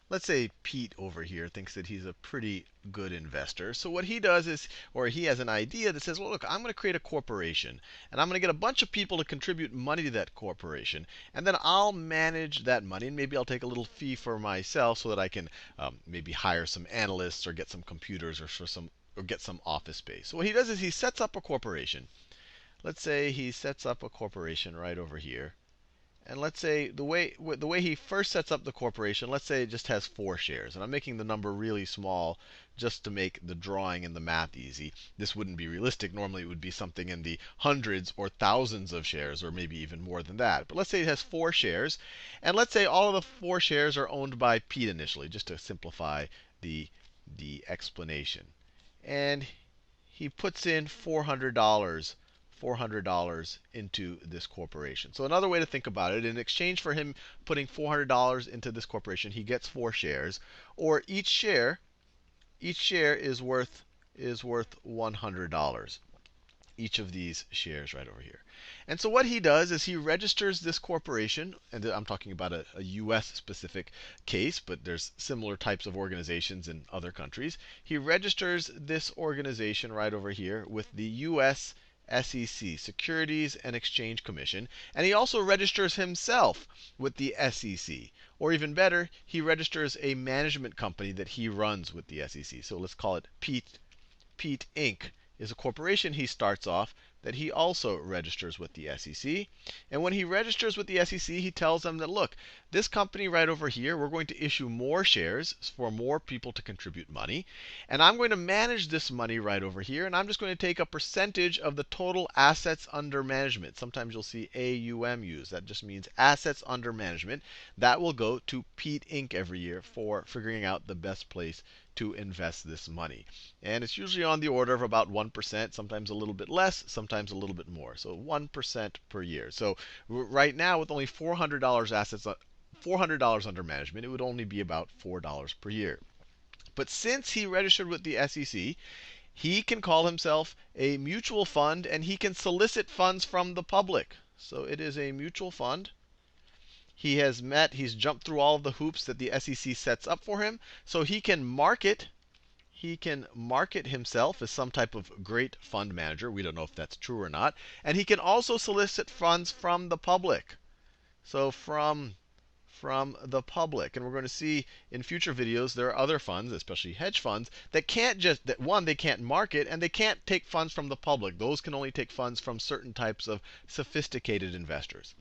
let's say Pete over here thinks that he's a pretty good investor. So what he does is, or he has an idea that says, well, look, I'm going to create a corporation, and I'm going to get a bunch of people to contribute money to that corporation, and then I'll manage that money, and maybe I'll take a little fee for myself so that I can maybe hire some analysts or get some computers or get some office space. So what he does is he sets up a corporation. Let's say he sets up a corporation right over here. And let's say the way he first sets up the corporation, let's say it just has 4 shares. And I'm making the number really small just to make the drawing and the math easy. This wouldn't be realistic. Normally it would be something in the hundreds or thousands of shares, or maybe even more than that. But let's say it has 4 shares. And let's say all of the 4 shares are owned by Pete initially, just to simplify the explanation. And he puts in $400 into this corporation. So another way to think about it, in exchange for him putting $400 into this corporation, he gets 4 shares, or each share is worth $100. Each of these shares right over here. And so what he does is he registers this corporation, and I'm talking about a US specific case, but there's similar types of organizations in other countries. He registers this organization right over here with the US SEC, Securities and Exchange Commission, and he also registers himself with the SEC. Or even better, he registers a management company that he runs with the SEC. So let's call it Pete Inc. is a corporation he starts off that he also registers with the SEC. And when he registers with the SEC, he tells them that, look, this company right over here, we're going to issue more shares for more people to contribute money. And I'm going to manage this money right over here. And I'm just going to take a percentage of the total assets under management. Sometimes you'll see AUM used. That just means assets under management. That will go to Pete Inc. every year for figuring out the best place to invest this money. And it's usually on the order of about 1%, sometimes a little bit less, sometimes a little bit more. So 1% per year. So right now, with only $400 under management, it would only be about $4 per year. But since he registered with the SEC, he can call himself a mutual fund, and he can solicit funds from the public. So it is a mutual fund. He's jumped through all of the hoops that the SEC sets up for him, so he can market himself as some type of great fund manager. We don't know if that's true or not. And he can also solicit funds from the public. So from the public. And we're going to see in future videos there are other funds, especially hedge funds, that they can't market, and they can't take funds from the public. Those can only take funds from certain types of sophisticated investors.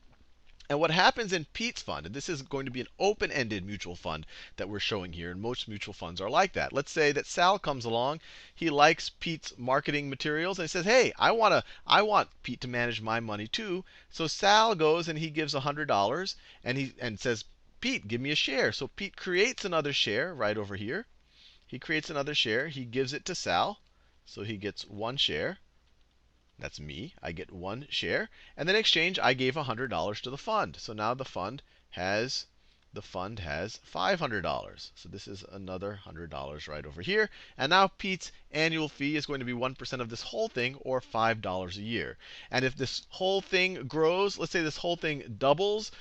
And what happens in Pete's fund, and this is going to be an open-ended mutual fund that we're showing here, and most mutual funds are like that. Let's say that Sal comes along, he likes Pete's marketing materials, and he says, hey, I want Pete to manage my money too. So Sal goes and he gives $100, and says, Pete, give me a share. So Pete creates another share right over here. He creates another share, he gives it to Sal, so he gets 1 share. That's me. I get 1 share. And then in exchange, I gave $100 to the fund. So now the fund has $500. So this is another $100 right over here. And now Pete's annual fee is going to be 1% of this whole thing, or $5 a year. And if this whole thing grows, let's say this whole thing doubles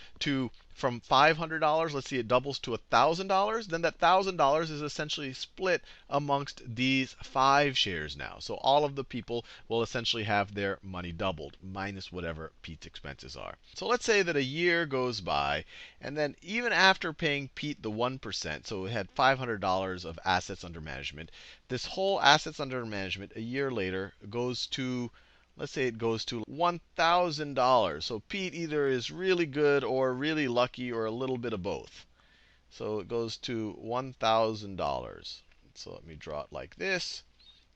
from $500, let's see it doubles to $1,000, then that $1,000 is essentially split amongst these 5 shares now. So all of the people will essentially have their money doubled, minus whatever Pete's expenses are. So let's say that a year goes by, and then even after paying Pete the 1%, so we had $500 of assets under management, this whole assets under management a year later goes to, let's say it goes to $1,000. So Pete either is really good or really lucky, or a little bit of both. So it goes to $1,000. So let me draw it like this.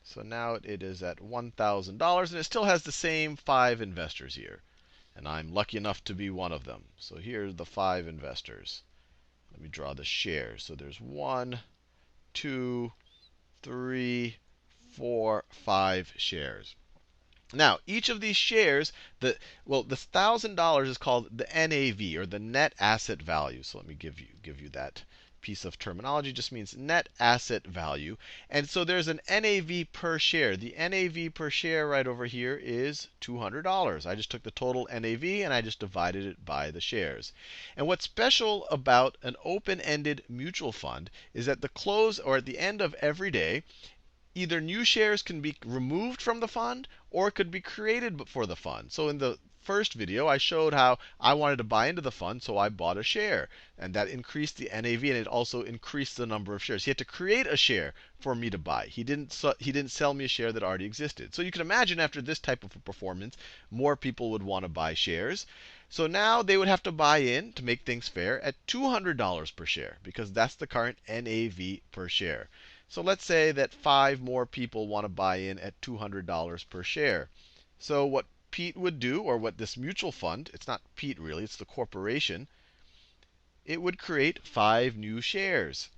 So now it is at $1,000, and it still has the same 5 investors here. And I'm lucky enough to be one of them. So here are the 5 investors. Let me draw the shares. So there's 1, 2, 3, 4, 5 shares. Now, each of these shares, this $1,000 is called the NAV, or the net asset value. So let me give you that piece of terminology. It just means net asset value. And so there's an NAV per share. The NAV per share right over here is $200. I just took the total NAV and I just divided it by the shares. And what's special about an open-ended mutual fund is at the close or at the end of every day, either new shares can be removed from the fund or it could be created for the fund. So in the first video, I showed how I wanted to buy into the fund, so I bought a share. And that increased the NAV, and it also increased the number of shares. He had to create a share for me to buy. He didn't sell me a share that already existed. So you can imagine after this type of performance, more people would want to buy shares. So now they would have to buy in, to make things fair, at $200 per share, because that's the current NAV per share. So let's say that 5 more people want to buy in at $200 per share. So what Pete would do, or what this mutual fund, it's not Pete really, it's the corporation, it would create 5 new shares.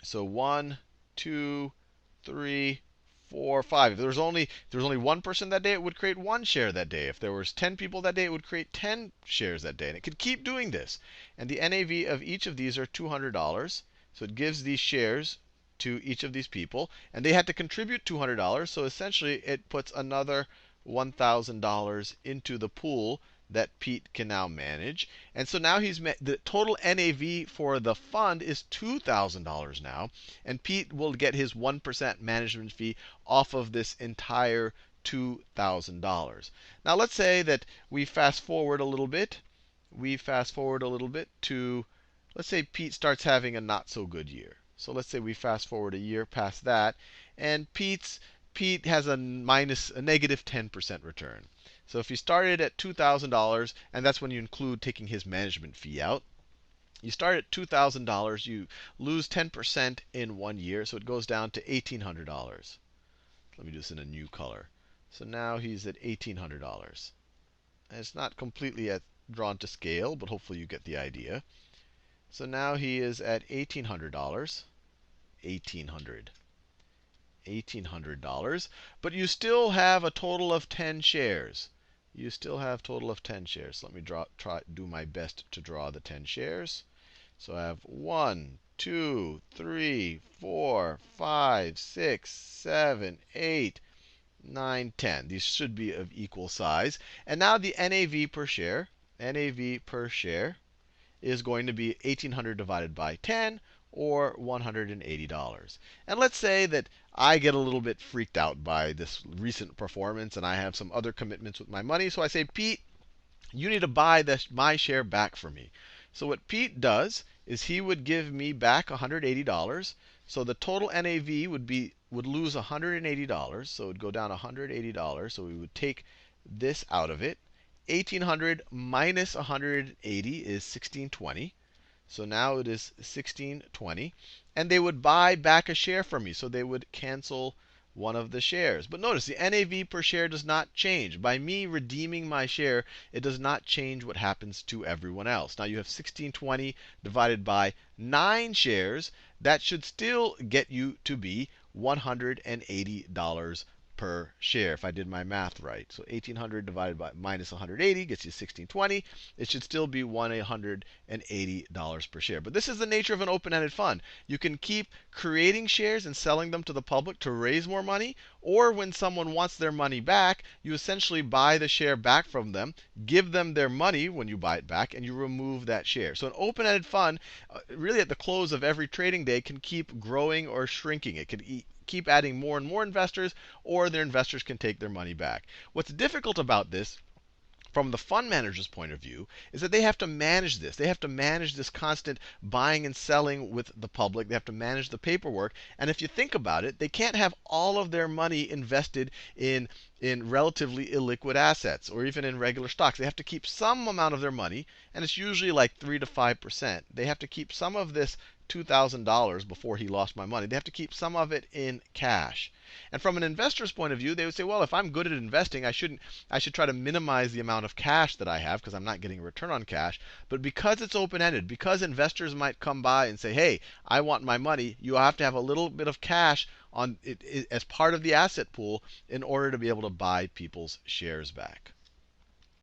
So 1, 2, 3, 4, 5. If there was only one person that day, it would create 1 share that day. If there was 10 people that day, it would create 10 shares that day. And it could keep doing this. And the NAV of each of these are $200. So it gives these shares to each of these people. And they had to contribute $200. So essentially, it puts another $1,000 into the pool that Pete can now manage. And so now the total NAV for the fund is $2,000 now. And Pete will get his 1% management fee off of this entire $2,000. Now let's say that we fast forward a little bit. To, let's say Pete starts having a not so good year. So let's say we fast forward a year past that, and Pete has a negative 10% return. So if you started at $2,000, and that's when you include taking his management fee out, you start at $2,000, you lose 10% in 1 year, so it goes down to $1,800. Let me do this in a new color. So now he's at $1,800. And it's not completely drawn to scale, but hopefully you get the idea. So now he is at $1,800. $1,800. But you still have a total of 10 shares. You still have a total of 10 shares. Let me do my best to draw the 10 shares. So I have 1, 2, 3, 4, 5, 6, 7, 8, 9, 10. These should be of equal size. And now the NAV per share is going to be 1,800 divided by 10, or $180. And let's say that I get a little bit freaked out by this recent performance, and I have some other commitments with my money. So I say, Pete, you need to buy my share back for me. So what Pete does is he would give me back $180. So the total NAV would lose $180. So it would go down $180. So we would take this out of it. 1,800 minus 180 is 1,620. So now it is 1,620. And they would buy back a share from me. So they would cancel one of the shares. But notice the NAV per share does not change. By me redeeming my share, it does not change what happens to everyone else. Now you have 1,620 divided by 9 shares. That should still get you to be $180 per share, if I did my math right. So 1,800 divided by minus 180 gets you 1,620. It should still be $180 per share. But this is the nature of an open-ended fund. You can keep creating shares and selling them to the public to raise more money, or when someone wants their money back, you essentially buy the share back from them, give them their money when you buy it back, and you remove that share. So an open-ended fund, really at the close of every trading day, can keep growing or shrinking. It can keep adding more and more investors, or their investors can take their money back. What's difficult about this, from the fund manager's point of view, is that they have to manage this. They have to manage this constant buying and selling with the public. They have to manage the paperwork. And if you think about it, they can't have all of their money invested in relatively illiquid assets or even in regular stocks. They have to keep some amount of their money, and it's usually like 3 to 5%. They have to keep some of this $2,000 before he lost my money. They have to keep some of it in cash. And from an investor's point of view, they would say, well, if I'm good at investing, I should try to minimize the amount of cash that I have because I'm not getting a return on cash. But because it's open-ended, because investors might come by and say, hey, I want my money, you have to have a little bit of cash on it as part of the asset pool in order to be able to buy people's shares back.